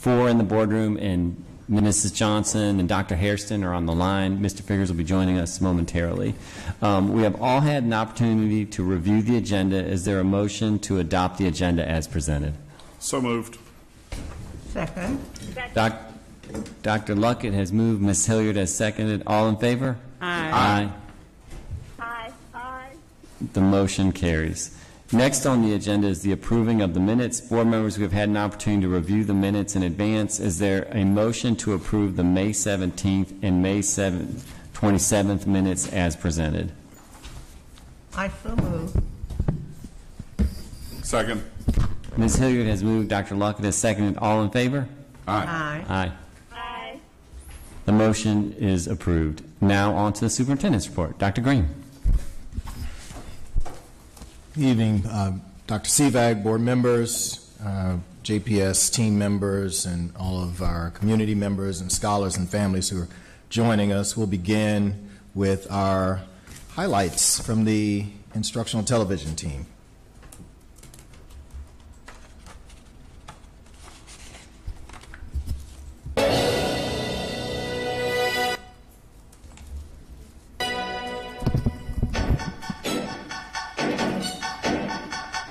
4 in the boardroom, and Mrs. Johnson and Dr. Hairston are on the line. Mr. Figures will be joining us momentarily. We have all had an opportunity to review the agenda. Is there a motion to adopt the agenda as presented? So moved. Second. Dr. Luckett has moved. Ms. Hilliard has seconded. All in favor? Aye. Aye. Aye. The motion carries. Next on the agenda is the approving of the minutes. Board members, we have had an opportunity to review the minutes in advance. Is there a motion to approve the May 17th and May 27th minutes as presented? I so move. Second. Ms. Hilliard has moved. Dr. Luckett has seconded. All in favor? Aye. Aye. Aye. The motion is approved. Now on to the superintendent's report. Dr. Green. Good evening, Dr. Sivak, board members, JPS team members, and all of our community members and scholars and families who are joining us. We'll begin with our highlights from the instructional television team.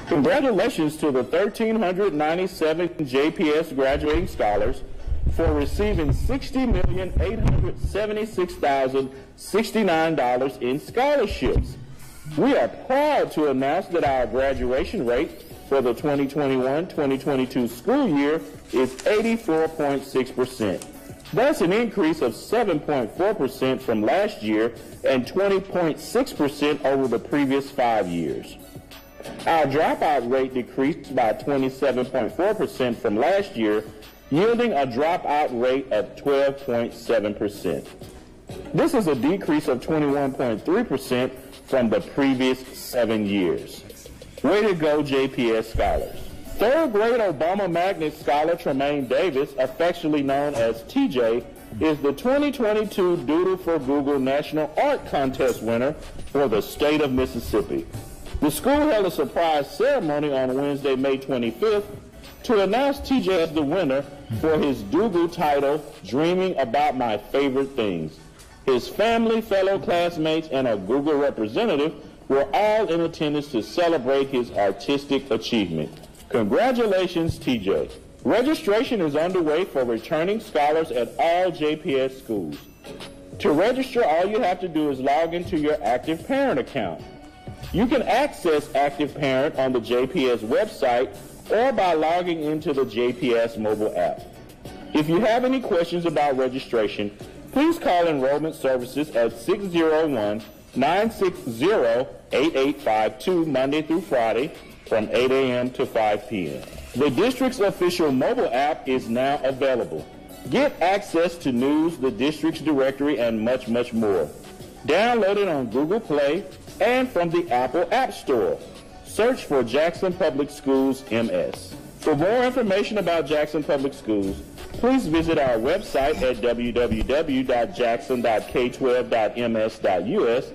Congratulations to the 1,397 JPS graduating scholars for receiving $60,876,069 in scholarships. We are proud to announce that our graduation rate for the 2021-2022 school year is 84.6%. That's an increase of 7.4% from last year and 20.6% over the previous 5 years. Our dropout rate decreased by 27.4% from last year, yielding a dropout rate of 12.7%. This is a decrease of 21.3% from the previous 7 years. Way to go, JPS scholars. Third grade Obama Magnet scholar Tremaine Davis, affectionately known as TJ, is the 2022 Doodle for Google National Art Contest winner for the state of Mississippi. The school held a surprise ceremony on Wednesday, May 25th, to announce TJ as the winner for his Doodle title, Dreaming About My Favorite Things. His family, fellow classmates, and a Google representative were all in attendance to celebrate his artistic achievement. Congratulations, TJ. Registration is underway for returning scholars at all JPS schools. To register, all you have to do is log into your Active Parent account. You can access Active Parent on the JPS website or by logging into the JPS mobile app. If you have any questions about registration, please call Enrollment Services at 601-960-8852 Monday through Friday from 8 a.m. to 5 p.m. The district's official mobile app is now available. Get access to news, the district's directory, and much, much more. Download it on Google Play and from the Apple App Store. Search for Jackson Public Schools MS. For more information about Jackson Public Schools, please visit our website at www.jackson.k12.ms.us.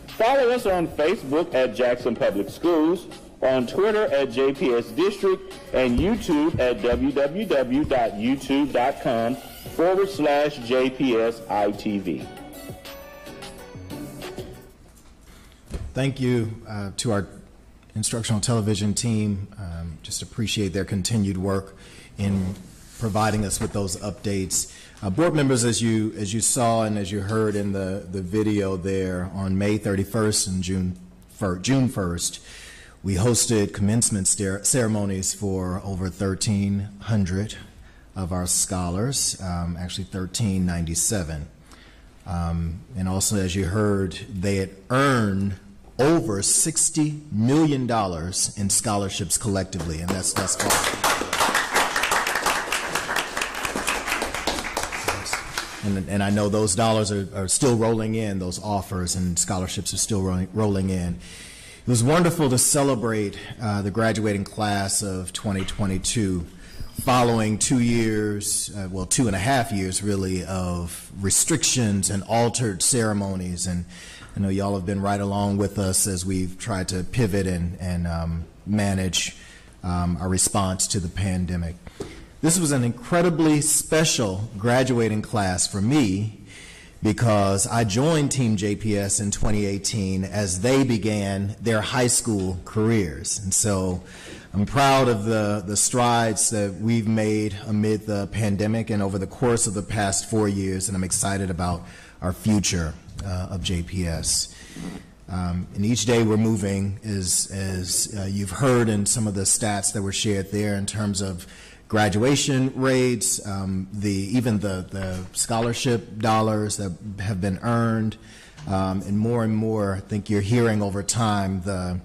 Follow us on Facebook at Jackson Public Schools, on Twitter at JPS District, and YouTube at www.youtube.com/JPSITV. Thank you to our instructional television team. Just appreciate their continued work in providing us with those updates. Board members, as you saw and as you heard in the video there, on May 31st and June 1st, we hosted commencement ceremonies for over 1,300 of our scholars, actually 1,397. And also, as you heard, they had earned over $60 million in scholarships collectively, and that's awesome. And I know those dollars are still rolling in, those offers and scholarships are still rolling in. It was wonderful to celebrate the graduating class of 2022 following 2 years, well, 2.5 years really, of restrictions and altered ceremonies. And I know y'all have been right along with us as we've tried to pivot and manage our response to the pandemic. this was an incredibly special graduating class for me because I joined Team JPS in 2018 as they began their high school careers. And so I'm proud of the strides that we've made amid the pandemic and over the course of the past 4 years, and I'm excited about our future of JPS. And each day we're moving, as you've heard in some of the stats that were shared there in terms of graduation rates, even the scholarship dollars that have been earned, and more, I think you're hearing over time the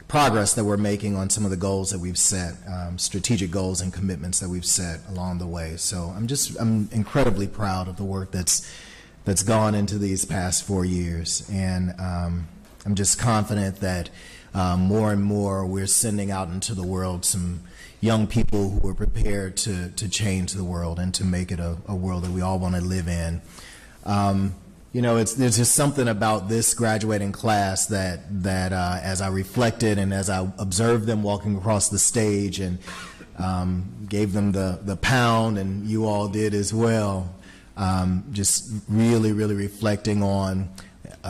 progress that we're making on some of the goals that we've set, strategic goals and commitments that we've set along the way. So I'm incredibly proud of the work that's gone into these past 4 years, and I'm just confident that more and more we're sending out into the world some young people who are prepared to change the world and to make it a world that we all want to live in. You know, there's just something about this graduating class that as I reflected and as I observed them walking across the stage and gave them the pound, and you all did as well, just really reflecting on,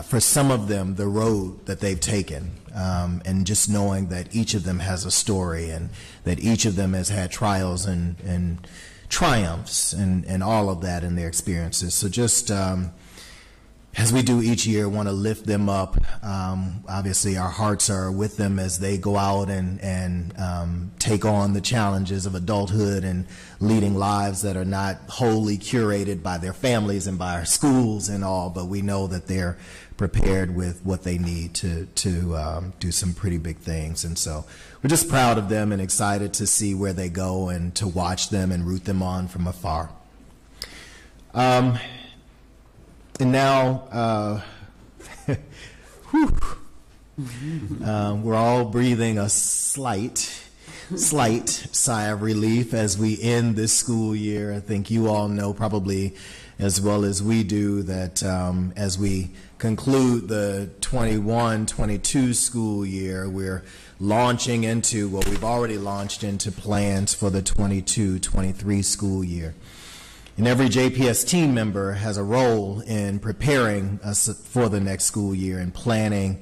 for some of them, the road that they've taken, and just knowing that each of them has a story and that each of them has had trials and triumphs and all of that in their experiences. So just as we do each year, want to lift them up. Obviously, our hearts are with them as they go out and take on the challenges of adulthood and leading lives that are not wholly curated by their families and by our schools and all, but we know that they're prepared with what they need to do some pretty big things. And so we're just proud of them and excited to see where they go and to watch them and root them on from afar. And now, we're all breathing a slight sigh of relief as we end this school year. I think you all know probably as well as we do that as we conclude the 21-22 school year, we're launching into, well, we've already launched into plans for the 22-23 school year. And every JPS team member has a role in preparing us for the next school year, and planning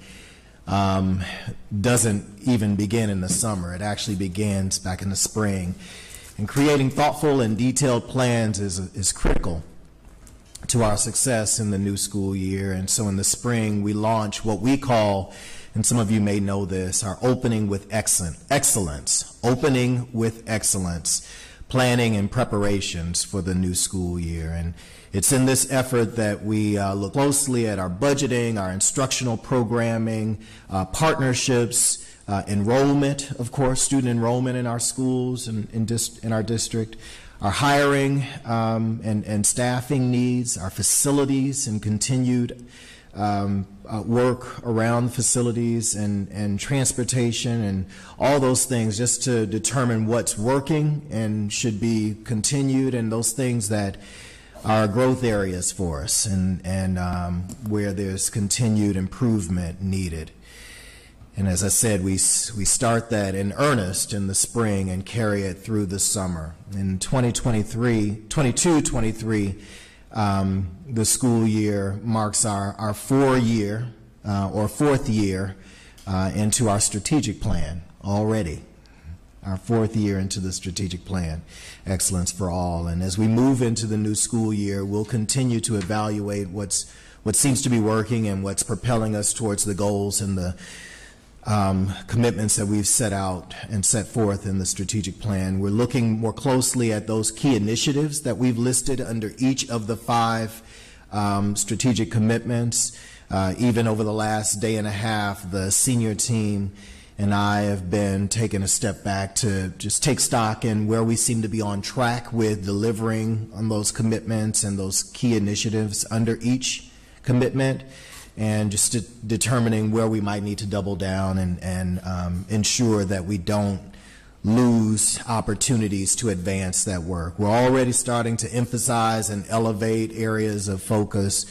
doesn't even begin in the summer. It actually begins back in the spring. And creating thoughtful and detailed plans is critical to our success in the new school year. And so in the spring, we launch what we call, and some of you may know this, our Opening with Excellence. Opening with Excellence. Planning and preparations for the new school year. And it's in this effort that we look closely at our budgeting, our instructional programming, partnerships, enrollment, of course, student enrollment in our schools and in our district, our hiring and staffing needs, our facilities and continued work around facilities and transportation and all those things, just to determine what's working and should be continued, and those things that are growth areas for us and where there's continued improvement needed. And as I said, we start that in earnest in the spring and carry it through the summer. In 22-23, the school year marks our 4-year or 4th year into our strategic plan already. Our 4th year into the strategic plan, Excellence for All. And as we move into the new school year, we'll continue to evaluate what seems to be working and what's propelling us towards the goals and the commitments that we've set out and set forth in the strategic plan. We're looking more closely at those key initiatives that we've listed under each of the 5 strategic commitments. Even over the last day and a half, the senior team and I have been taking a step back to just take stock in where we seem to be on track with delivering on those commitments and those key initiatives under each commitment, and just determining where we might need to double down and ensure that we don't lose opportunities to advance that work. We're already starting to emphasize and elevate areas of focus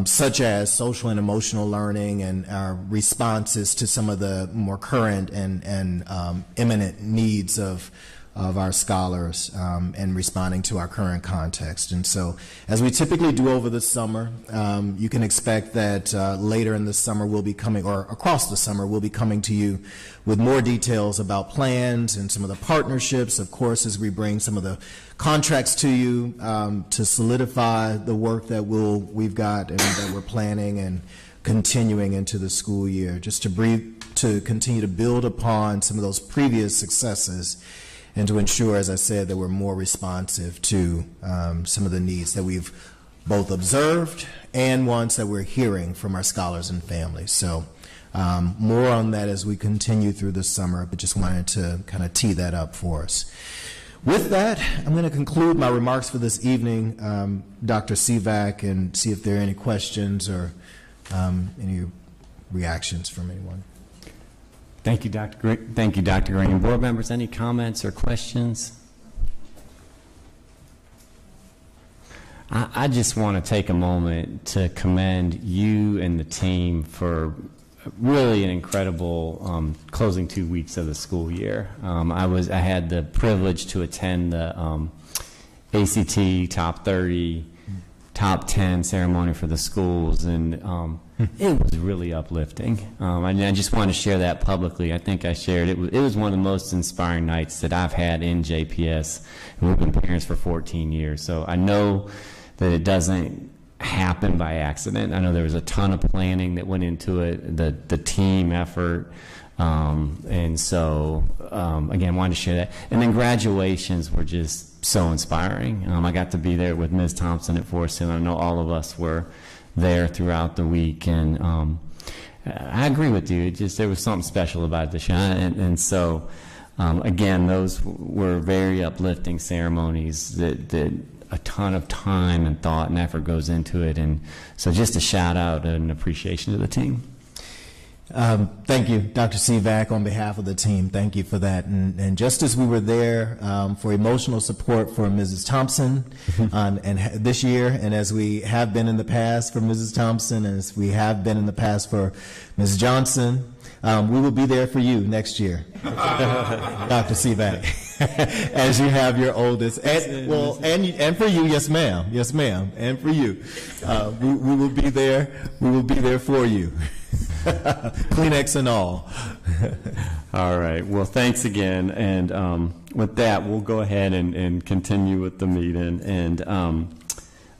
such as social and emotional learning and our responses to some of the more current and imminent needs of of our scholars and responding to our current context. And so, as we typically do over the summer, you can expect that later in the summer we'll be coming, or across the summer, we'll be coming to you with more details about plans and some of the partnerships, of course, as we bring some of the contracts to you to solidify the work that we've got and that we're planning and continuing into the school year, just to continue to build upon some of those previous successes and to ensure, as I said, that we're more responsive to some of the needs that we've both observed and ones that we're hearing from our scholars and families. So more on that as we continue through the summer, but just wanted to kind of tee that up for us. With that, I'm going to conclude my remarks for this evening, Dr. Sivak, and see if there are any questions or any reactions from anyone. Thank you, Dr. Green. Thank you, Dr. Green. Board members, any comments or questions? I just want to take a moment to commend you and the team for really an incredible closing 2 weeks of the school year. I had the privilege to attend the ACT Top 30, Top 10 ceremony for the schools, and it was really uplifting. I just want to share that publicly. I think I shared it. It was one of the most inspiring nights that I've had in JPS. We've been parents for 14 years, so I know that it doesn't happen by accident. I know there was a ton of planning that went into it, the team effort, and so again, wanted to share that. And then graduations were just so inspiring. I got to be there with Ms. Thompson at Forest Hill. I know all of us were there throughout the week, and I agree with you. There was something special about the shine, and so again, those were very uplifting ceremonies that a ton of time and thought and effort goes into it, and so just a shout out and appreciation to the team. Thank you, Dr. Sivak, on behalf of the team. Thank you for that. And just as we were there for emotional support for Mrs. Thompson and this year, and as we have been in the past for Mrs. Thompson, and as we have been in the past for Ms. Johnson, we will be there for you next year, Dr. Sivak, as you have your oldest. And for you, yes, ma'am, and for you, we will be there. We will be there for you. Kleenex and all. All right. Well, thanks again. And with that, we'll go ahead and continue with the meeting. And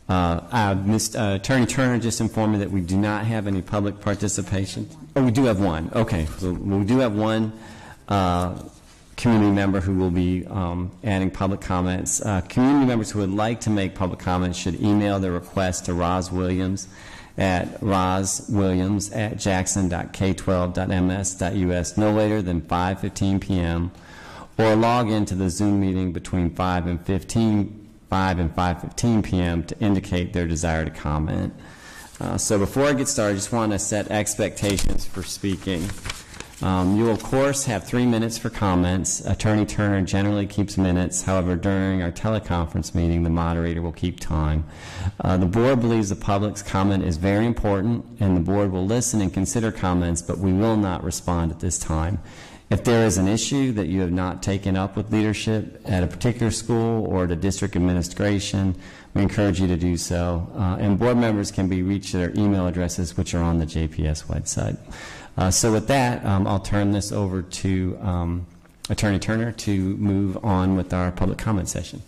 Attorney Turner just informed me that we do not have any public participation. Oh, we do have one. Okay. So we do have one community member who will be adding public comments. Community members who would like to make public comments should email their request to Roz Williams at rozwilliams@jackson.k12.ms.us no later than 5:15 p.m. or log into the Zoom meeting between 5 and 5:15 p.m. to indicate their desire to comment. So before I get started, I just want to set expectations for speaking. You will, of course, have 3 minutes for comments. Attorney Turner generally keeps minutes. However, during our teleconference meeting, the moderator will keep time. The board believes the public's comment is very important, and the board will listen and consider comments, but we will not respond at this time. If there is an issue that you have not taken up with leadership at a particular school or the district administration, we encourage you to do so. And board members can be reached at our email addresses, which are on the JPS website. So with that, I'll turn this over to Attorney Turner to move on with our public comment session.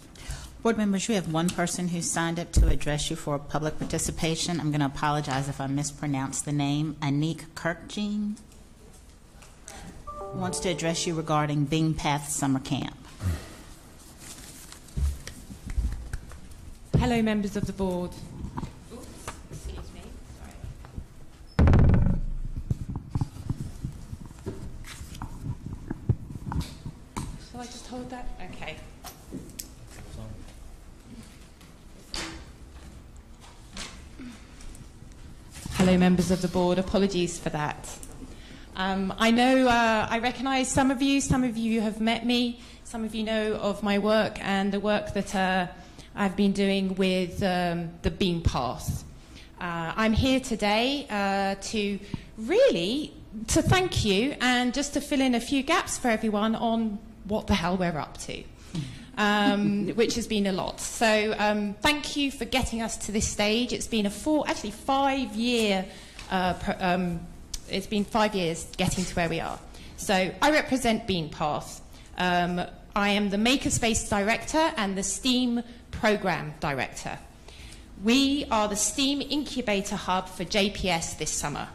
Board members, you have one person who signed up to address you for public participation. I'm going to apologize if I mispronounce the name. Anik Kirksey wants to address you regarding Bing Path Summer Camp. Hello, members of the board. Shall I just hold that? Okay. Hello, members of the board. Apologies for that. I know, I recognise some of you have met me, some of you know of my work and the work that I've been doing with the Beam Path. I'm here today to thank you and just to fill in a few gaps for everyone on what the hell we're up to. which has been a lot. So thank you for getting us to this stage. It's been a 5 year, it's been 5 years getting to where we are. So I represent Bean Path. I am the Makerspace Director and the STEAM Program Director. We are the STEAM Incubator Hub for JPS this summer.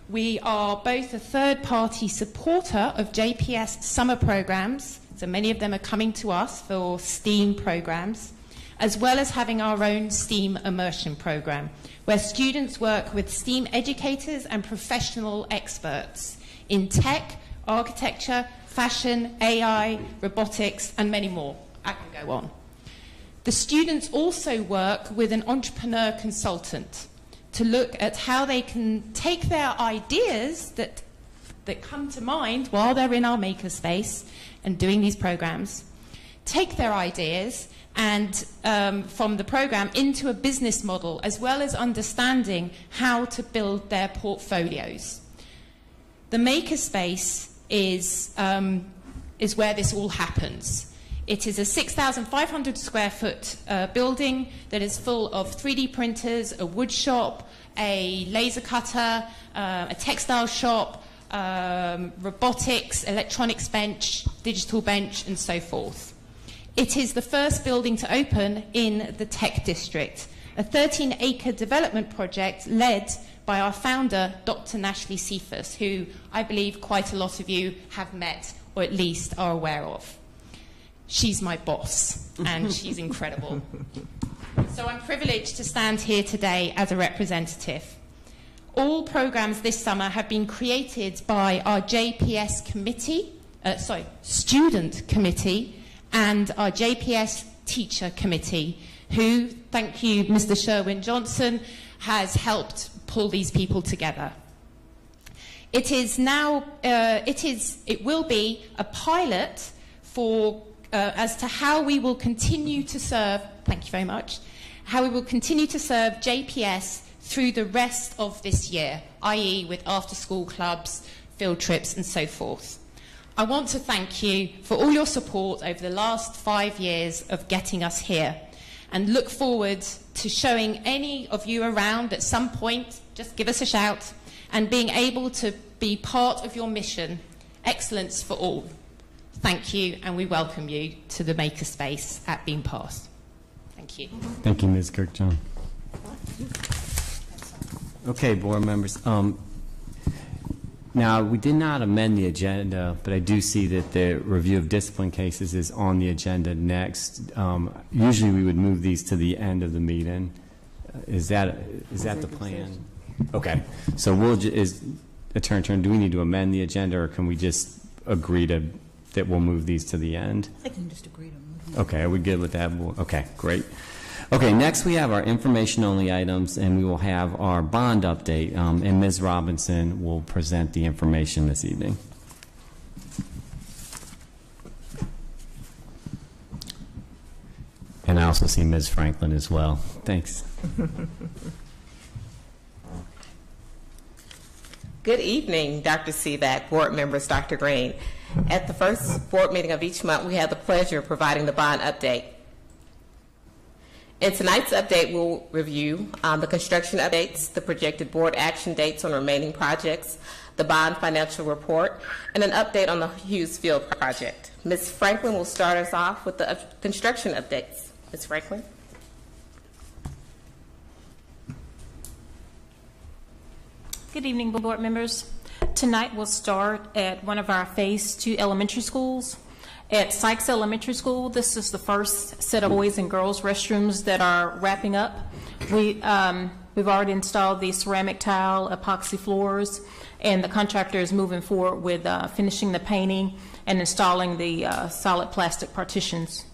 We are both a third-party supporter of JPS summer programs, so many of them are coming to us for STEAM programs, as well as having our own STEAM immersion program, where students work with STEAM educators and professional experts in tech, architecture, fashion, AI, robotics, and many more. I can go on. The students also work with an entrepreneur consultant to look at how they can take their ideas that come to mind while they're in our makerspace and doing these programs, take their ideas and from the program into a business model, as well as understanding how to build their portfolios. The makerspace is where this all happens. It is a 6,500 square foot building that is full of 3D printers, a wood shop, a laser cutter, a textile shop, robotics, electronics bench, digital bench, and so forth. It is the first building to open in the Tech District, a 13-acre development project led by our founder, Dr. Nashley Cephas, who I believe quite a lot of you have met or at least are aware of. She's my boss, and she's incredible. So I'm privileged to stand here today as a representative. All programs this summer have been created by our JPS committee, student committee, and our JPS teacher committee, who, thank you, Mr. Sherwin Johnson, has helped pull these people together. It is now, it will be a pilot for as to how we will continue to serve, thank you very much, how we will continue to serve JPS through the rest of this year, i.e. with after-school clubs, field trips, and so forth. I want to thank you for all your support over the last 5 years of getting us here, and look forward to showing any of you around at some point, just give us a shout, and being able to be part of your mission, excellence for all. Thank you, and we welcome you to the Makerspace at Bean Path. Thank you. Thank you, Ms. Kirkjohn. Okay, board members. Now, we did not amend the agenda, but I do see that the review of discipline cases is on the agenda next. Usually we would move these to the end of the meeting. Is that the plan? Okay. So Attorney Turner, do we need to amend the agenda, or can we just agree that we'll move these to the end? I can just agree to move. Okay, are we good with that? Okay, great. Okay, next we have our information-only items, and we will have our bond update, and Ms. Robinson will present the information this evening. And I also see Ms. Franklin as well. Thanks. Good evening, Dr. Seaback, board members, Dr. Green. At the first board meeting of each month, we have the pleasure of providing the bond update. In tonight's update, we'll review the construction updates, the projected board action dates on remaining projects, the bond financial report, and an update on the Hughes Field project. Ms. Franklin will start us off with the construction updates. Ms. Franklin. Good evening, board members. Tonight we'll start at one of our Phase 2 elementary schools. At Sykes Elementary School, this is the first set of boys and girls restrooms that are wrapping up. We've already installed the ceramic tile, epoxy floors, and the contractor is moving forward with finishing the painting and installing the solid plastic partitions.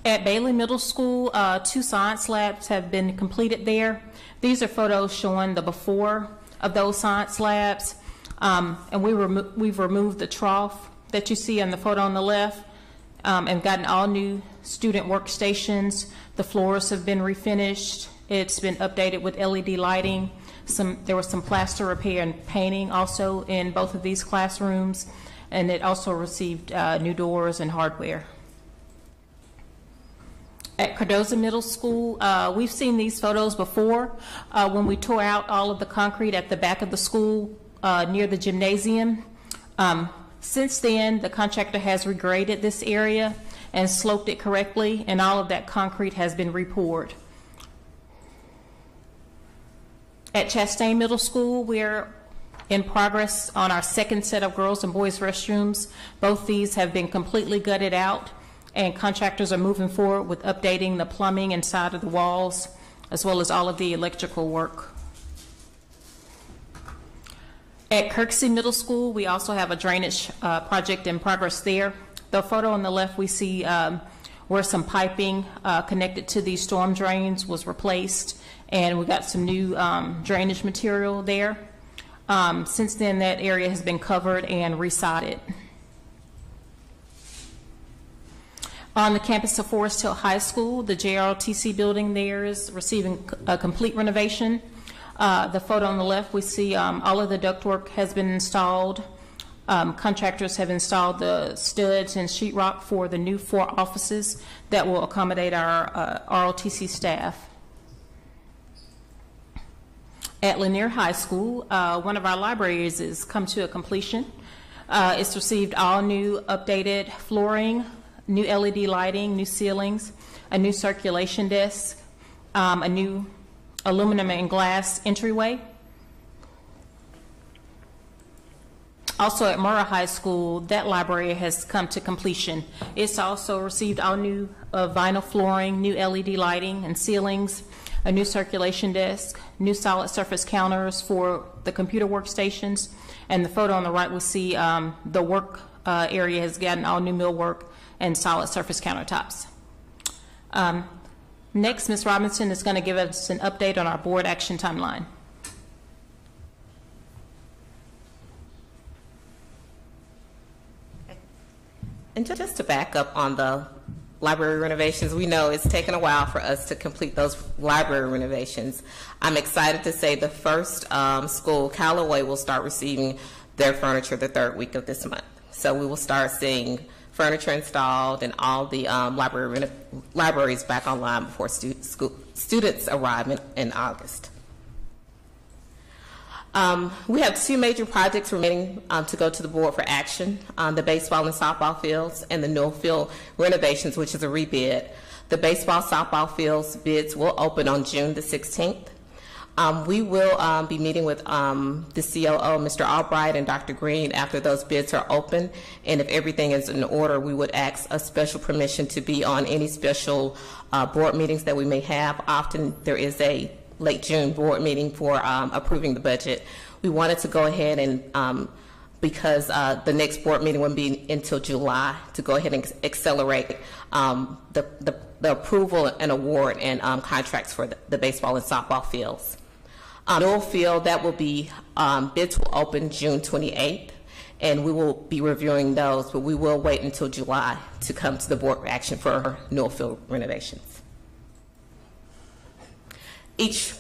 At Bailey Middle School, 2 science labs have been completed there. These are photos showing the before of those science labs. And we've removed the trough that you see in the photo on the left and gotten all new student workstations. The floors have been refinished. It's been updated with LED lighting. There was some plaster repair and painting also in both of these classrooms. and it also received new doors and hardware. At Cardozo Middle School, we've seen these photos before when we tore out all of the concrete at the back of the school near the gymnasium. Since then, the contractor has regraded this area and sloped it correctly, and all of that concrete has been repoured. At Chastain Middle School, we're in progress on our second set of girls and boys restrooms. Both these have been completely gutted out, and contractors are moving forward with updating the plumbing inside of the walls, as well as all of the electrical work. At Kirksey Middle School, we also have a drainage project in progress there. The photo on the left, we see where some piping connected to these storm drains was replaced, and we got some new drainage material there. Since then, that area has been covered and resodded. On the campus of Forest Hill High School, the JROTC building there is receiving a complete renovation. The photo on the left, we see all of the ductwork has been installed. Contractors have installed the studs and sheetrock for the new 4 offices that will accommodate our ROTC staff. At Lanier High School, one of our libraries has come to a completion. It's received all new updated flooring, new LED lighting, new ceilings, a new circulation desk, a new aluminum and glass entryway. Also at Murrah High School, that library has come to completion. It's also received all new vinyl flooring, new LED lighting and ceilings, a new circulation desk, new solid surface counters for the computer workstations, and the photo on the right will see the work area has gotten all new millwork and solid surface countertops. Next, Ms. Robinson is going to give us an update on our board action timeline. And just to back up on the library renovations, we know it's taken a while for us to complete those library renovations. I'm excited to say the first school, Callaway, will start receiving their furniture the 3rd week of this month. So we will start seeing furniture installed and all the libraries back online before students arrive in August. We have 2 major projects remaining to go to the board for action, the baseball and softball fields and the Newell Field renovations, which is a rebid. The baseball softball fields bids will open on June the 16th. We will be meeting with the COO, Mr. Albright, and Dr. Green after those bids are open, and if everything is in order, we would ask a special permission to be on any special board meetings that we may have. Often there is a late June board meeting for approving the budget. We wanted to go ahead and, because the next board meeting wouldn't be until July, to go ahead and accelerate the approval and award and contracts for the baseball and softball fields. Newell Field, that will be, bids will open June 28th, and we will be reviewing those, but we will wait until July to come to the board for action for Newell Field renovations. Each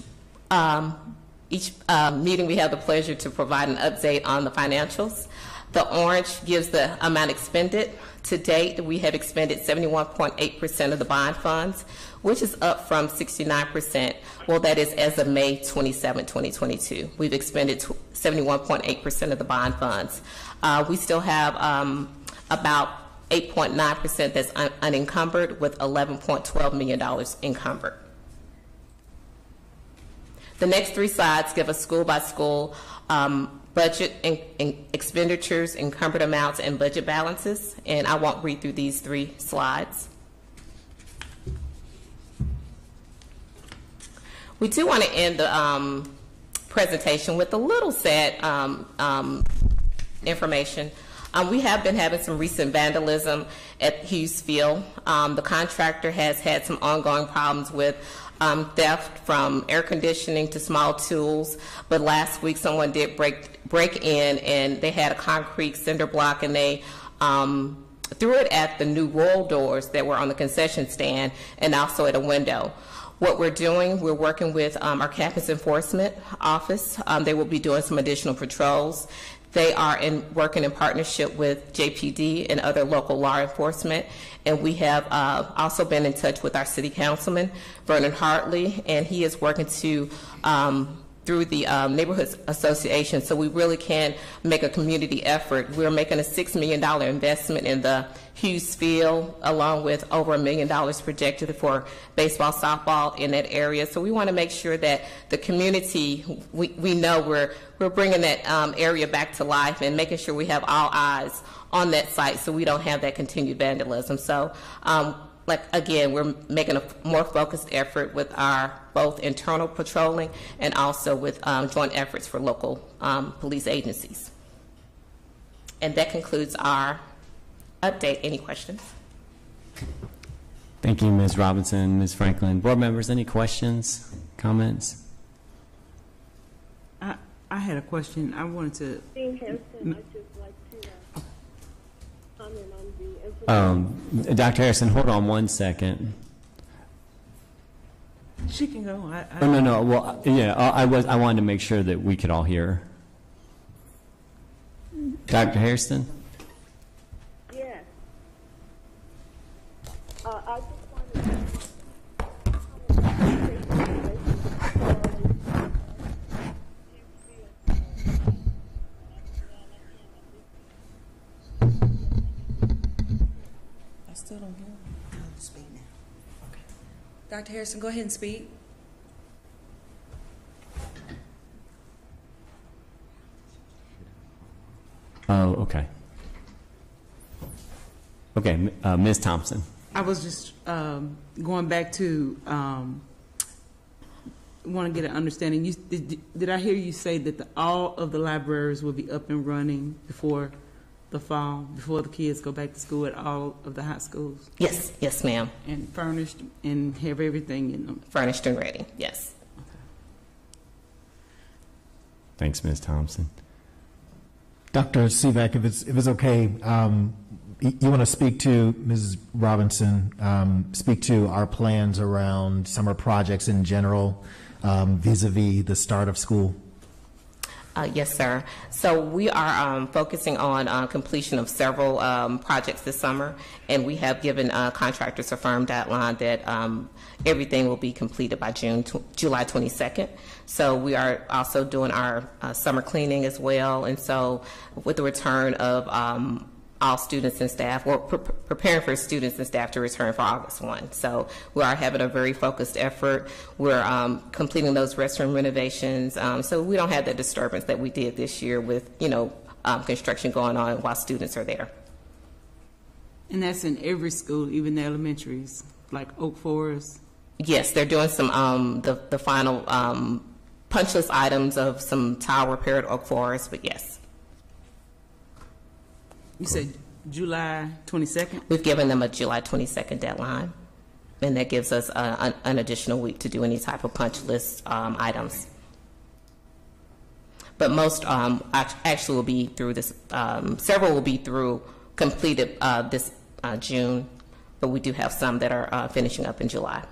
meeting, we have the pleasure to provide an update on the financials. The orange gives the amount expended. To date, we have expended 71.8% of the bond funds, which is up from 69%. Well, that is as of May 27, 2022. We've expended 71.8% of the bond funds. We still have about 8.9% that's unencumbered, with $11.12 million encumbered. The next 3 slides give a school-by-school budget and expenditures, encumbered amounts, and budget balances, and I won't read through these 3 slides. We do want to end the presentation with a little sad information. We have been having some recent vandalism at Hughes Field. The contractor has had some ongoing problems with theft, from air conditioning to small tools, but last week someone did break in, and they had a concrete cinder block, and they threw it at the new roll doors that were on the concession stand and also at a window. What we're doing, we're working with our campus enforcement office. They will be doing some additional patrols. They are working in partnership with JPD and other local law enforcement. And we have also been in touch with our city councilman, Vernon Hartley, and he is working to through the Neighborhood Association, so we really can make a community effort. We're making a $6 million investment in the Hughes field, along with over $1 million projected for baseball, softball in that area. So we want to make sure that the community, we know we're bringing that area back to life and making sure we have all eyes on that site so we don't have that continued vandalism. So like again, we're making a more focused effort with our both internal patrolling and also with joint efforts for local police agencies. And that concludes our update. Any questions? Thank you, Ms. Robinson, Ms. Franklin. Board members, any questions, comments? I had a question. I wanted to. Dean Harrison, I'd just like to comment on the Dr. Harrison, hold on one second. She can go. No. Well, yeah, I wanted to make sure that we could all hear. Dr. Harrison? Yes. I just wanted to I still don't hear him. I'll speak now. Okay. Dr. Harrison, go ahead and speak. Oh, okay. Okay, Ms. Thompson. I was just going back to want to get an understanding. Did I hear you say that all of the libraries will be up and running before the fall, before the kids go back to school at all of the high schools? Yes, ma'am. And furnished and have everything in them? Furnished and ready, yes. Okay. Thanks, Ms. Thompson. Dr. Sivak, if it's okay, you want to speak to Mrs. Robinson, speak to our plans around summer projects in general, vis-a-vis the start of school? Yes, sir. So we are focusing on completion of several projects this summer, and we have given contractors a firm deadline that everything will be completed by July 22nd. So we are also doing our summer cleaning as well, and so with the return of all students and staff, we're preparing for students and staff to return for August 1. So we are having a very focused effort. We're completing those restroom renovations, so we don't have the disturbance that we did this year with, construction going on while students are there. And that's in every school, even the elementaries, like Oak Forest? Yes, they're doing some, the final punch list items of some tile repair at Oak Forest, but yes. You said July 22nd? We've given them a July 22nd deadline, and that gives us an additional week to do any type of punch list items. But most actually will be through this, several will be through completed this June, but we do have some that are finishing up in July.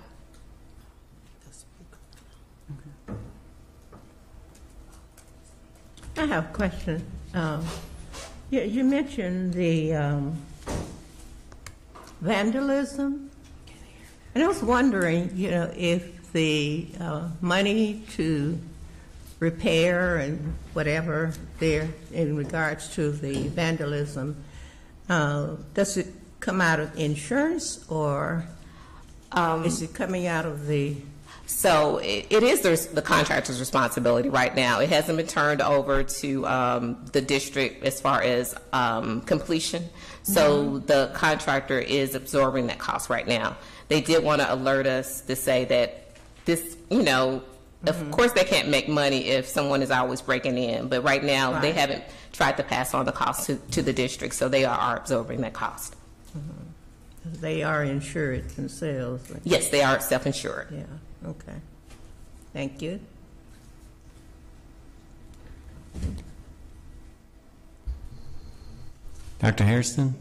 I have a question. You mentioned the vandalism, and I was wondering, if the money to repair and whatever there in regards to the vandalism, does it come out of insurance, or is it coming out of the... So it is the contractor's responsibility right now. It hasn't been turned over to the district as far as completion. So the contractor is absorbing that cost right now. They did want to alert us to say that this, of course they can't make money if someone is always breaking in. But right now they haven't tried to pass on the cost to the district, so they are absorbing that cost. They are insured themselves. Yes, they are self-insured. Yeah. Okay. Thank you. Dr. Harrison?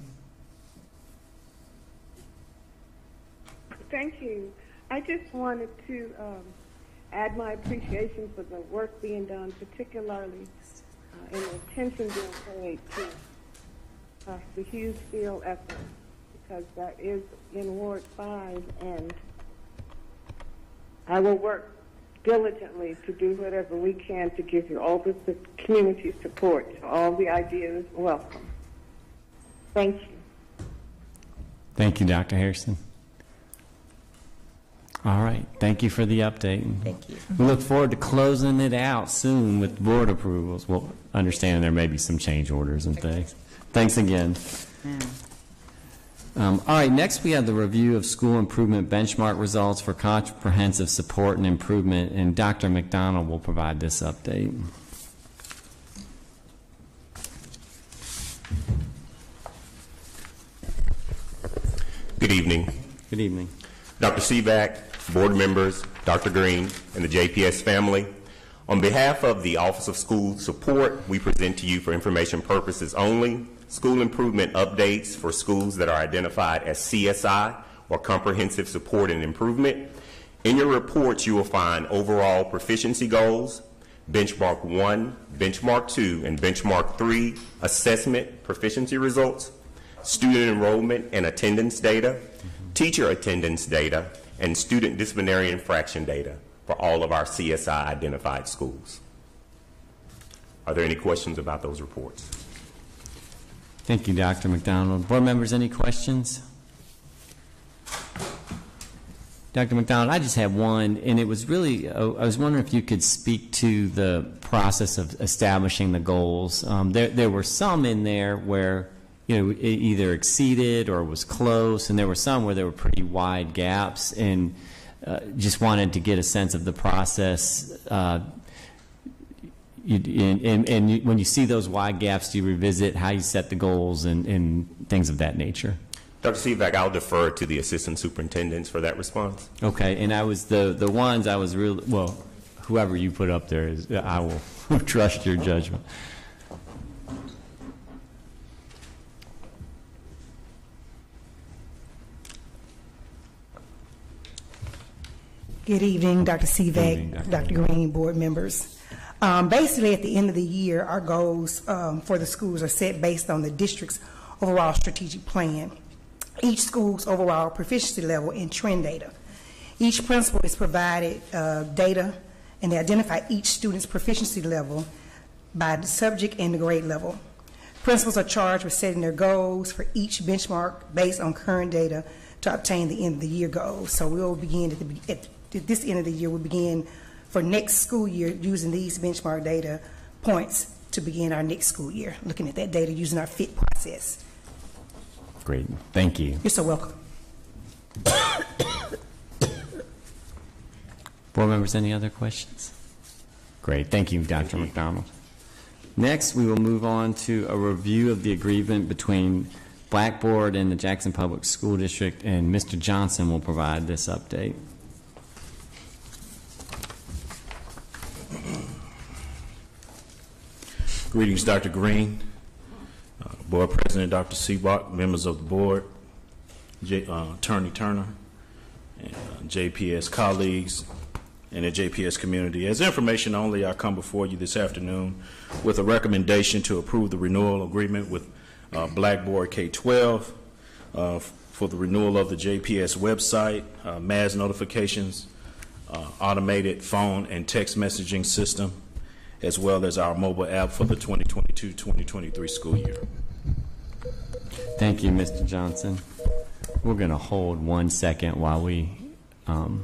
Thank you. I just wanted to add my appreciation for the work being done, particularly and attention being paid to the Hughes Field effort, because that is in Ward 5, and I will work diligently to do whatever we can to give you all the community support. So all the ideas welcome. Thank you. Thank you, Dr. Harrison. All right. Thank you for the update. Thank you. We look forward to closing it out soon with board approvals. Well, understanding there may be some change orders and things. Thanks again. All right. Next, we have the review of school improvement benchmark results for comprehensive support and improvement, and Dr. McDonald will provide this update. Good evening. Good evening. Dr. Seaback, board members, Dr. Green, and the JPS family. On behalf of the Office of School Support, we present to you for information purposes only school improvement updates for schools that are identified as CSI, or Comprehensive Support and Improvement. In your reports, you will find overall proficiency goals, Benchmark 1, Benchmark 2, and Benchmark 3 assessment proficiency results, student enrollment and attendance data, teacher attendance data, and student disciplinary infraction data for all of our CSI identified schools. Are there any questions about those reports? Thank you, Dr. McDonald. Board members, any questions? Dr. McDonald, I just have one, and it was really, I was wondering if you could speak to the process of establishing the goals. There were some in there where, you know, it either exceeded or was close, and there were some where there were pretty wide gaps, and just wanted to get a sense of the process. When you see those wide gaps, do you revisit how you set the goals and things of that nature? Dr. Seaback, I'll defer to the assistant superintendents for that response. Okay, and I was the ones I was really, well, whoever you put up there, I will trust your judgment. Good evening, Dr. Seaback, Dr. Green, board members. Basically, at the end of the year, our goals for the schools are set based on the district's overall strategic plan, each school's overall proficiency level, and trend data. Each principal is provided data, and they identify each student's proficiency level by the subject and the grade level. Principals are charged with setting their goals for each benchmark based on current data to obtain the end of the year goals. So we'll begin at this end of the year, we'll begin for next school year using these benchmark data points to begin our next school year, looking at that data using our FIT process. Great, thank you. You're so welcome. Board members, any other questions? Great, thank you, Dr. McDonald. Next, we will move on to a review of the agreement between Blackboard and the Jackson Public School District, and Mr. Johnson will provide this update. Greetings, Dr. Green, Board President Dr. Seaback, members of the board, Attorney Turner, and JPS colleagues, and the JPS community. As information only, I come before you this afternoon with a recommendation to approve the renewal agreement with Blackboard K-12 for the renewal of the JPS website, mass notifications, automated phone and text messaging system, as well as our mobile app for the 2022-2023 school year. Thank you, Mr. Johnson. We're going to hold 1 second while we Hello?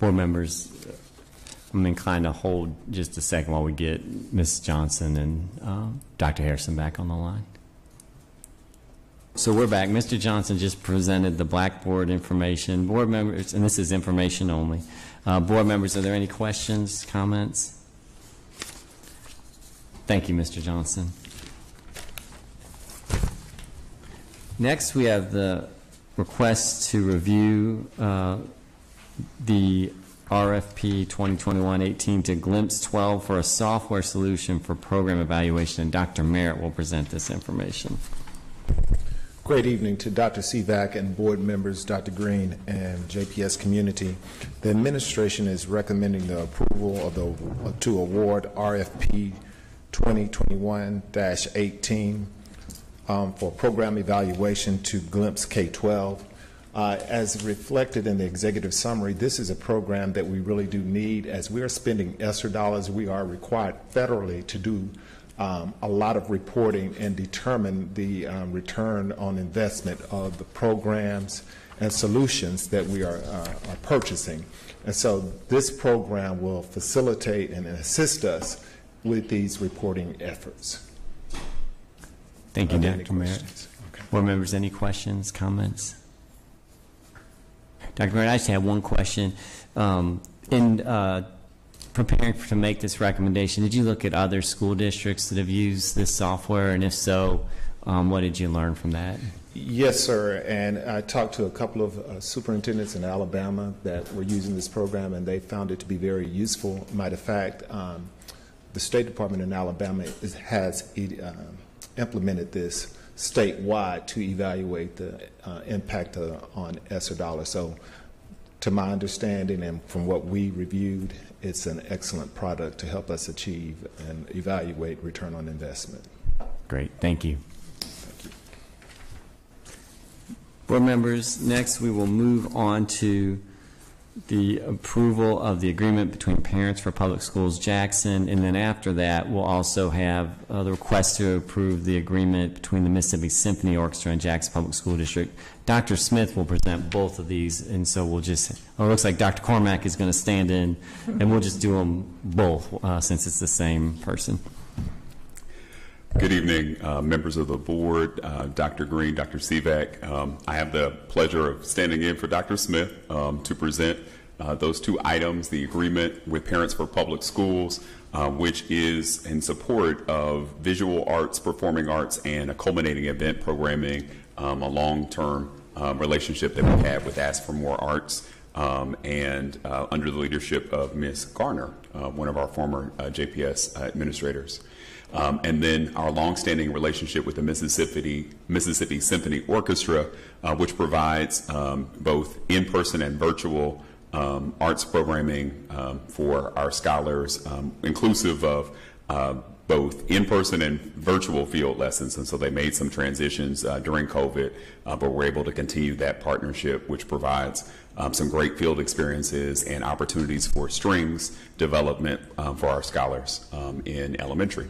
board members, I'm inclined to hold just a second while we get Ms. Johnson and Dr. Harrison back on the line. So we're back. Mr. Johnson just presented the Blackboard information. Board members, and this is information only. Board members, are there any questions, comments? Thank you, Mr. Johnson. Next, we have the request to review the RFP 2021-18 to Glimpse 12 for a software solution for program evaluation, and Dr. Merritt will present this information. Great evening to Dr. Sivak and board members, Dr. Green and JPS community. The administration is recommending the approval of to award RFP 2021-18 for program evaluation to Glimpse K-12. As reflected in the executive summary, this is a program that we really do need. As we are spending ESSER dollars, we are required federally to do a lot of reporting and determine the return on investment of the programs and solutions that we are purchasing. And so this program will facilitate and assist us with these reporting efforts. Thank you, Dr. Merritt. Okay. Board members, any questions, comments? Dr. Merritt, I just have one question. In preparing to make this recommendation, did you look at other school districts that have used this software, and if so, what did you learn from that? Yes, sir, and I talked to a couple of superintendents in Alabama that were using this program, and they found it to be very useful. Matter of fact, the State Department in Alabama has implemented this statewide to evaluate the impact on ESSER dollars. So to my understanding and from what we reviewed, it's an excellent product to help us achieve and evaluate return on investment. Great, thank you. Board members, next we will move on to the approval of the agreement between Parents for Public Schools Jackson, and then after that we'll also have the request to approve the agreement between the Mississippi Symphony Orchestra and Jackson Public School District. Dr. Smith will present both of these, and so we'll just, it looks like Dr. Cormack is going to stand in, and we'll just do them both since it's the same person. Good evening, members of the board, Dr. Green, Dr. Sivak. I have the pleasure of standing in for Dr. Smith to present those two items, the agreement with Parents for Public Schools, which is in support of visual arts, performing arts, and a culminating event programming, a long-term relationship that we have with Ask for More Arts, and under the leadership of Ms. Garner, one of our former JPS administrators. And then our longstanding relationship with the Mississippi Symphony Orchestra, which provides both in-person and virtual arts programming for our scholars, inclusive of both in-person and virtual field lessons. And so they made some transitions during COVID, but we're able to continue that partnership, which provides some great field experiences and opportunities for strings development for our scholars in elementary.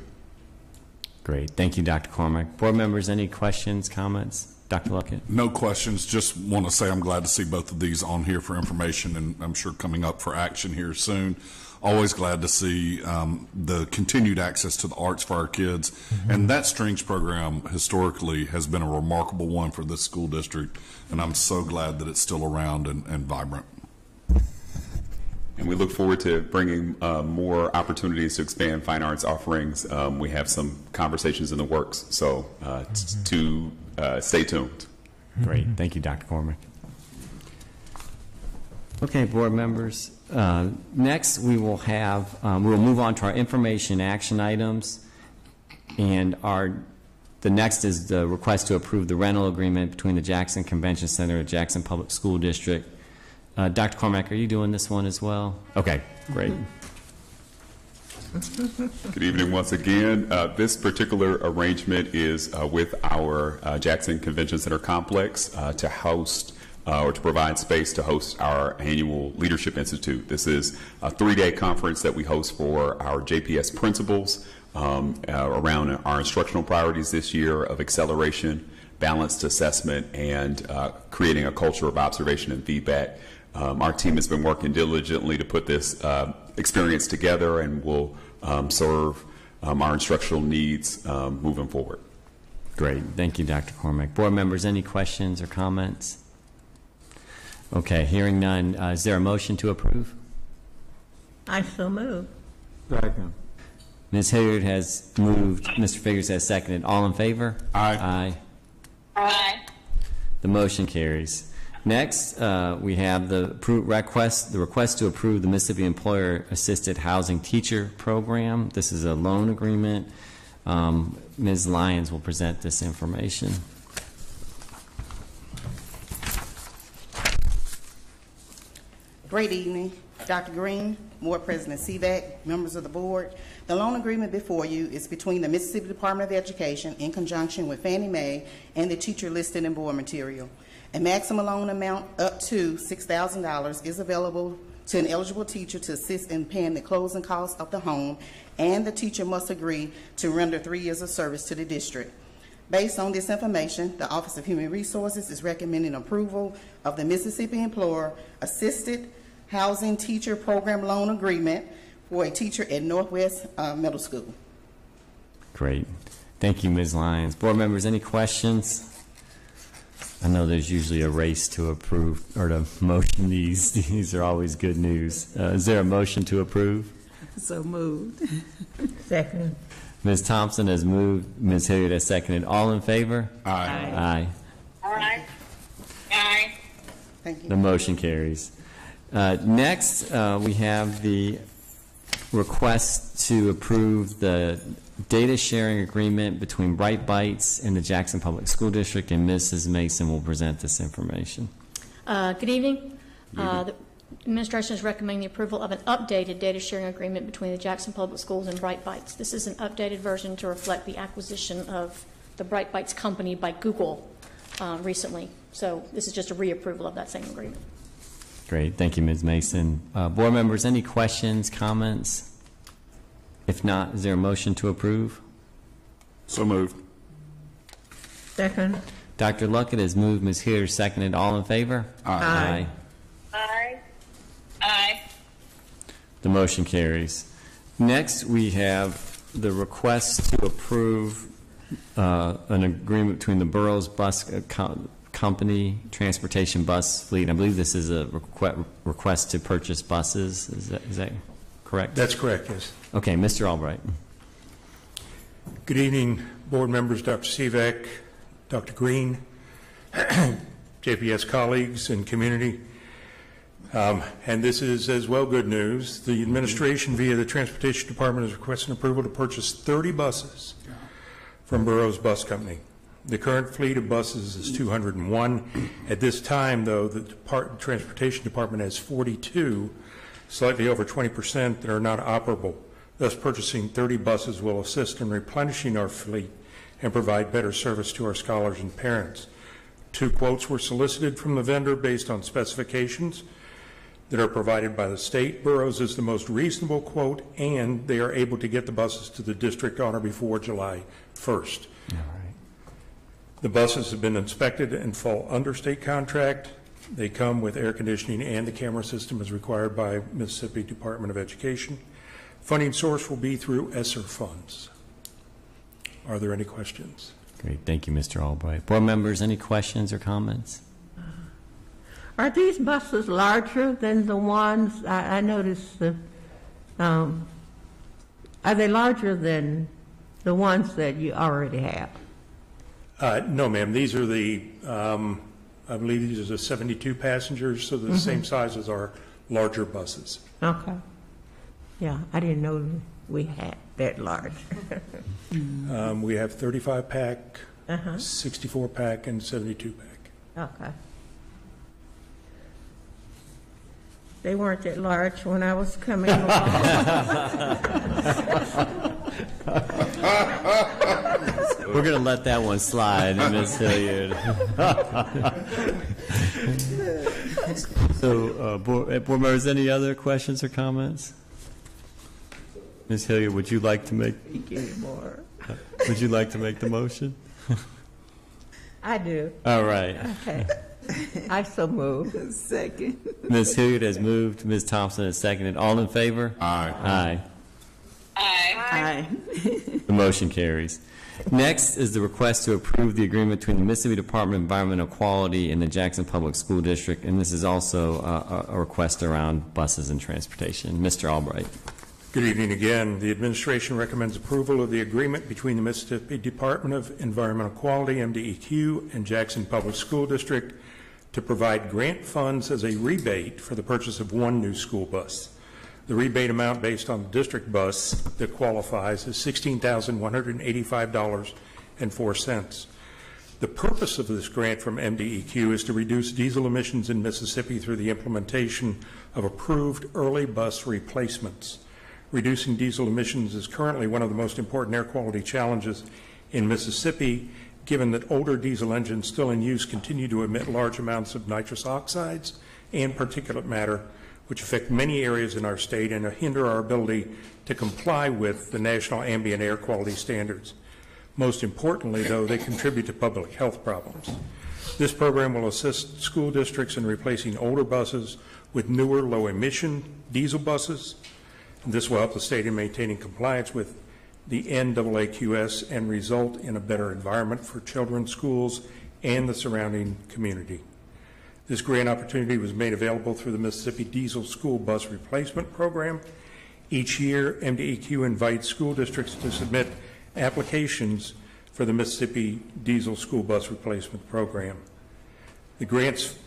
Great. Thank you, Dr. Cormack. Board members, any questions, comments? Dr. Luckett? No questions. Just want to say I'm glad to see both of these on here for information, and I'm sure coming up for action here soon. Always glad to see the continued access to the arts for our kids. Mm-hmm. And that strings program historically has been a remarkable one for this school district, and I'm so glad that it's still around and vibrant. And we look forward to bringing more opportunities to expand fine arts offerings. We have some conversations in the works, so stay tuned. Great. Thank you, Dr. Cormack. Okay, board members. Next, we will have, we'll move on to our information action items. And the next is the request to approve the rental agreement between the Jackson Convention Center and Jackson Public School District. Dr. Cormack, are you doing this one as well? Okay, great. Good evening once again. This particular arrangement is with our Jackson Convention Center complex to host or to provide space to host our annual Leadership Institute. This is a 3-day conference that we host for our JPS principals around our instructional priorities this year of acceleration, balanced assessment, and creating a culture of observation and feedback. Our team has been working diligently to put this experience together, and will serve our instructional needs moving forward. Great. Thank you, Dr. Cormack. Board members, any questions or comments? Okay, hearing none. Is there a motion to approve? I so move. Second. Ms. Hilliard has moved. Mr. Figures has seconded. All in favor? Aye. Aye. The motion carries. Next, we have the request to approve the Mississippi Employer Assisted Housing Teacher Program. This is a loan agreement. Ms. Lyons will present this information. Great evening, Dr. Green, Board President Sykes, members of the board. The loan agreement before you is between the Mississippi Department of Education in conjunction with Fannie Mae and the teacher listed in board material. A maximum loan amount up to $6,000 is available to an eligible teacher to assist in paying the closing costs of the home, and the teacher must agree to render 3 years of service to the district. Based on this information, the Office of Human Resources is recommending approval of the Mississippi Employer Assisted Housing Teacher Program Loan Agreement for a teacher at Northwest Middle School. Great. Thank you, Ms. Lyons. Board members, any questions? I know there's usually a race to approve or to motion these. These are always good news. Is there a motion to approve? So moved. Second. Ms. Thompson has moved. Ms. Hilliard has seconded. All in favor? Aye. Aye. Aye. Thank you. The motion carries. Next, we have the request to approve the data sharing agreement between Bright Bites and the Jackson Public School District, and Mrs. Mason will present this information. Good evening. The administration is recommending the approval of an updated data sharing agreement between the Jackson Public Schools and Bright Bites. This is an updated version to reflect the acquisition of the Bright Bites company by Google recently. So this is just a reapproval of that same agreement. Great. Thank you, Ms. Mason. Board members, any questions, comments? If not, is there a motion to approve? So moved. Second. Dr. Luckett has moved. Ms. Hilliard seconded. All in favor? Aye. Aye. Aye. The motion carries. Next, we have the request to approve an agreement between the borough's bus company, transportation bus fleet. I believe this is a request to purchase buses. Is that correct? That's correct, yes. Okay, Mr. Albright. Good evening, board members, Dr. Sykes, Dr. Green, JPS colleagues and community. And this is as well good news. The administration via the Transportation Department is requesting approval to purchase 30 buses from Borough's Bus Company. The current fleet of buses is 201. At this time, though, the Transportation Department has 42, slightly over 20% that are not operable. Thus, purchasing 30 buses will assist in replenishing our fleet and provide better service to our scholars and parents. 2 quotes were solicited from the vendor based on specifications that are provided by the state. Boroughs is the most reasonable quote, and they are able to get the buses to the district on or before July 1st. All right. The buses have been inspected and fall under state contract. They come with air conditioning, and the camera system is required by Mississippi Department of Education. Funding source will be through ESSER funds. Are there any questions? Great. Thank you, Mr. Albright. Board members, any questions or comments? Are these buses larger than the ones, I noticed, are they larger than the ones that you already have? No, ma'am. These are the, I believe these are the 72 passengers, so the same size as our larger buses. Okay. Yeah, I didn't know we had that large. We have 35 pack, 64 pack, and 72 pack. Okay. They weren't that large when I was coming along. We're going to let that one slide, Ms. Hilliard. So, board members, any other questions or comments? Ms. Hilliard, would you like to make? Would you like to make the motion? I do. All right. Okay. I so move. Second. Ms. Hilliard has moved. Ms. Thompson has seconded. All in favor? Aye. Aye. The motion carries. Next is the request to approve the agreement between the Mississippi Department of Environmental Quality and the Jackson Public School District, and this is also a request around buses and transportation. Mr. Albright. Good evening again. The administration recommends approval of the agreement between the Mississippi Department of Environmental Quality, MDEQ, and Jackson Public School District to provide grant funds as a rebate for the purchase of one new school bus. The rebate amount based on the district bus that qualifies is $16,185.04. The purpose of this grant from MDEQ is to reduce diesel emissions in Mississippi through the implementation of approved early bus replacements. Reducing diesel emissions is currently one of the most important air quality challenges in Mississippi, given that older diesel engines still in use continue to emit large amounts of nitrous oxides and particulate matter, which affect many areas in our state and hinder our ability to comply with the national ambient air quality standards. Most importantly, though, they contribute to public health problems. This program will assist school districts in replacing older buses with newer low-emission diesel buses. This will help the state in maintaining compliance with the NAAQS and result in a better environment for children, schools, and the surrounding community. This grant opportunity was made available through the Mississippi Diesel School Bus Replacement Program. Each year, MDEQ invites school districts to submit applications for the Mississippi Diesel School Bus Replacement Program. The grant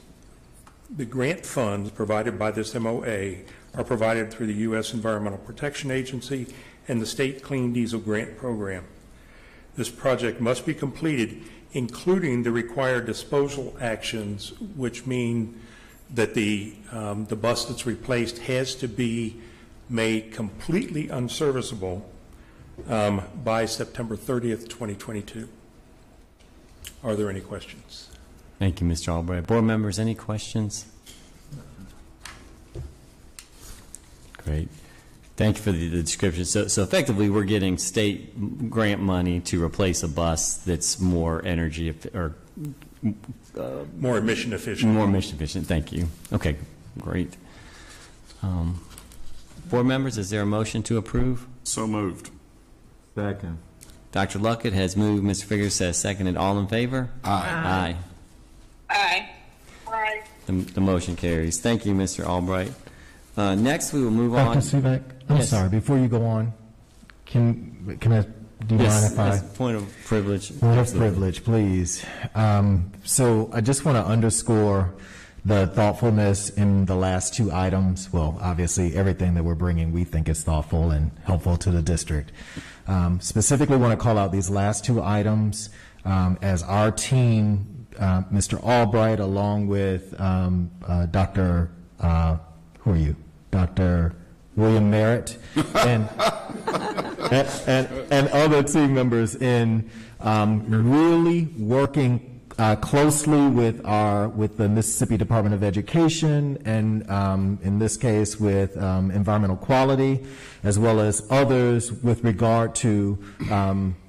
funds provided by this MOA are provided through the U.S. Environmental Protection Agency and the State Clean Diesel Grant Program. This project must be completed, including the required disposal actions, which mean that the bus that's replaced has to be made completely unserviceable by September 30th, 2022. Are there any questions? Thank you, Mr. Albright. Board members, any questions? Great. Thank you for the description. So effectively, we're getting state grant money to replace a bus that's more energy or more emission efficient. More emission efficient. Thank you. Okay, great. Board members, is there a motion to approve? So moved. Second. Dr. Luckett has moved. Mr. Figurs says seconded. All in favor? Aye. Aye. Aye. The motion carries. Thank you, Mr. Albright. Next, we will move on. Dr. Sivak, I'm sorry. Before you go on, do you mind if I? Point of privilege. Point of privilege, please. So I just want to underscore the thoughtfulness in the last two items. Well, obviously, everything that we're bringing we think is thoughtful and helpful to the district. Specifically want to call out these last two items as our team, Mr. Albright, along with Dr. Who are you? Dr. William Merritt and other team members in really working closely with the Mississippi Department of Education and in this case with environmental quality, as well as others with regard to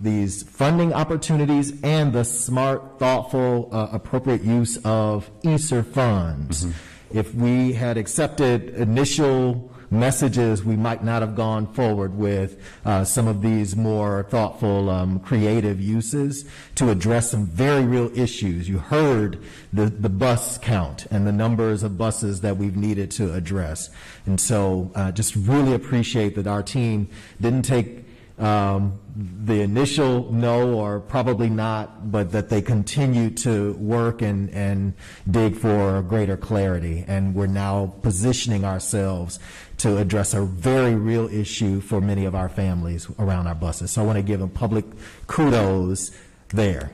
these funding opportunities and the smart, thoughtful, appropriate use of ESSER funds. Mm-hmm. If we had accepted initial messages, we might not have gone forward with some of these more thoughtful, creative uses to address some very real issues. You heard the bus count and the numbers of buses that we've needed to address. And so just really appreciate that our team didn't take the initial no or probably not, but that they continue to work and dig for greater clarity. And we're now positioning ourselves to address a very real issue for many of our families around our buses. So I want to give them public kudos there.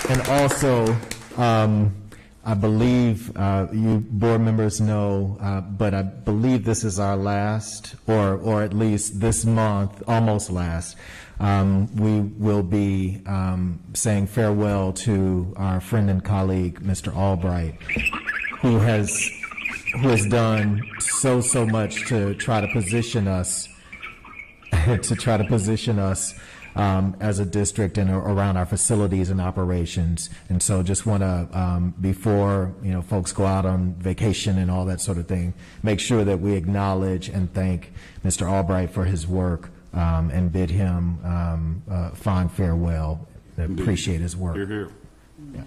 And also, I believe you board members know, but I believe this is our last, or at least this month, almost last. We will be saying farewell to our friend and colleague, Mr. Albright, who has done so much to try to position us, as a district and around our facilities and operations. And so just want to, before folks go out on vacation and all that sort of thing, make sure that we acknowledge and thank Mr. Albright for his work and bid him fond farewell. Appreciate his work. Hear, hear. Yeah.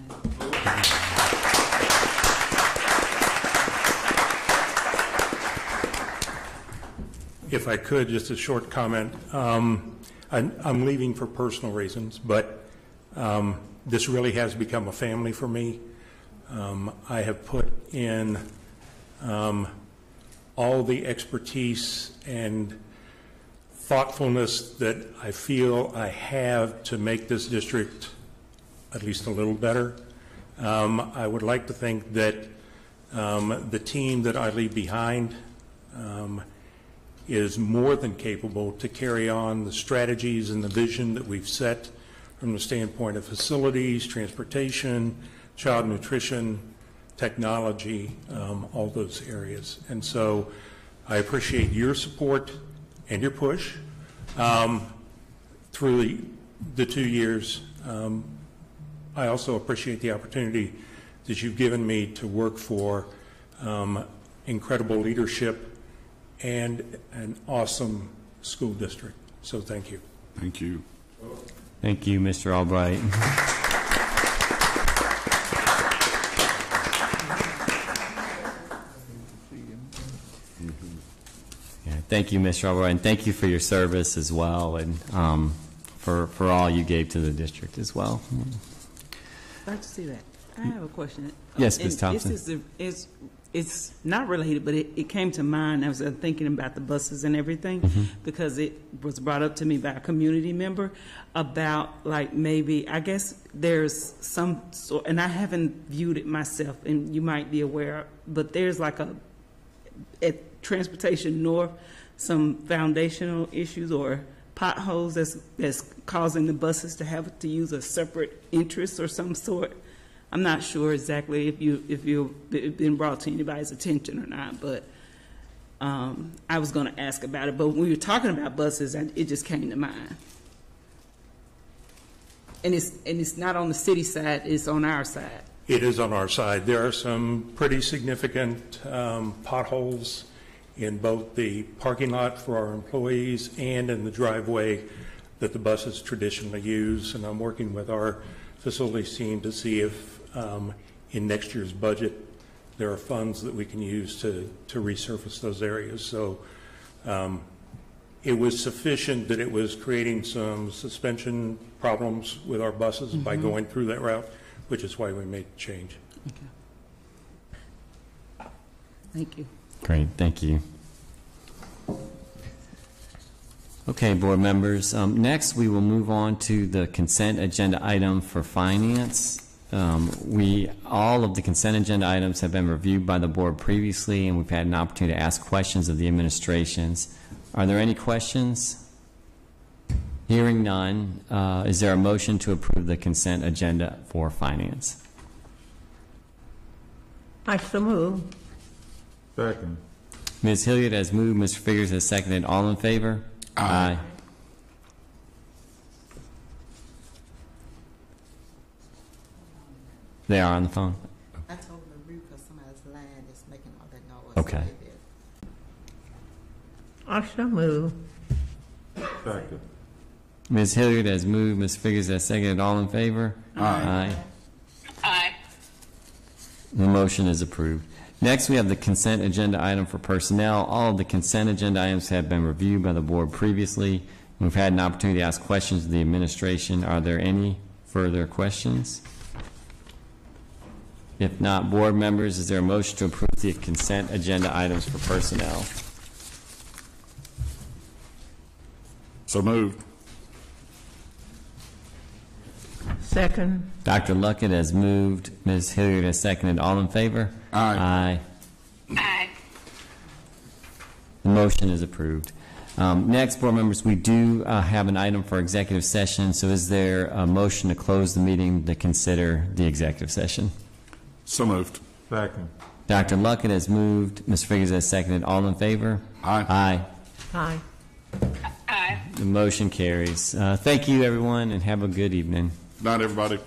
If I could, just a short comment. I'm leaving for personal reasons, but this really has become a family for me. I have put in all the expertise and thoughtfulness that I feel I have to make this district at least a little better. I would like to think that the team that I leave behind is more than capable to carry on the strategies and the vision that we've set from the standpoint of facilities, transportation, child nutrition, technology, all those areas. And so I appreciate your support and your push through the 2 years. I also appreciate the opportunity that you've given me to work for incredible leadership and an awesome school district. So thank you. Thank you. Thank you, Mr. Albright. Yeah, thank you, Mr. Albright, and thank you for your service as well, and for all you gave to the district as well. Dr. Sivak, I have a question. Yes, Ms. Thompson. It's not related, but it came to mind. I was thinking about the buses and everything, because it was brought up to me by a community member about, like, maybe, I guess there's some sort, and I haven't viewed it myself, and you might be aware, but there's like at Transportation North, some foundational issues or potholes that's causing the buses to have to use a separate entrance or some sort. I'm not sure exactly if you've been brought to anybody's attention or not, but I was going to ask about it. But when we were talking about buses, it just came to mind. And it's not on the city side; it's on our side. It is on our side. There are some pretty significant potholes in both the parking lot for our employees and in the driveway that the buses traditionally use. And I'm working with our facilities team to see if in next year's budget there are funds that we can use to resurface those areas. So it was sufficient that it was creating some suspension problems with our buses by going through that route, which is why we made the change. Okay. Thank you. Great, thank you. Okay, board members. Next, we will move on to the consent agenda item for finance. All of the consent agenda items have been reviewed by the board previously, and we've had an opportunity to ask questions of the administrations. Are there any questions? Hearing none, is there a motion to approve the consent agenda for finance? I so move. Second. Ms. Hilliard has moved. Mr. Figurs has seconded. All in favor? Aye. They are on the phone. I told them to mute because somebody's line is making all that noise. Okay. I so move. Second. Ms. Hilliard has moved. Ms. Figurs has seconded. All in favor? Aye. Aye. The motion is approved. Next, we have the consent agenda item for personnel. All of the consent agenda items have been reviewed by the board previously. We've had an opportunity to ask questions of the administration. Are there any further questions? If not, board members, is there a motion to approve the consent agenda items for personnel? So moved. Second. Dr. Luckett has moved. Ms. Hilliard has seconded. All in favor? Aye. Aye. The motion is approved. Next, board members, we do have an item for executive session. So is there a motion to close the meeting to consider the executive session? So moved. Second. Dr. Luckett has moved. Ms. Figurs has seconded. All in favor? Aye. Aye. Aye. The motion carries. Thank you, everyone, and have a good evening. Night, everybody.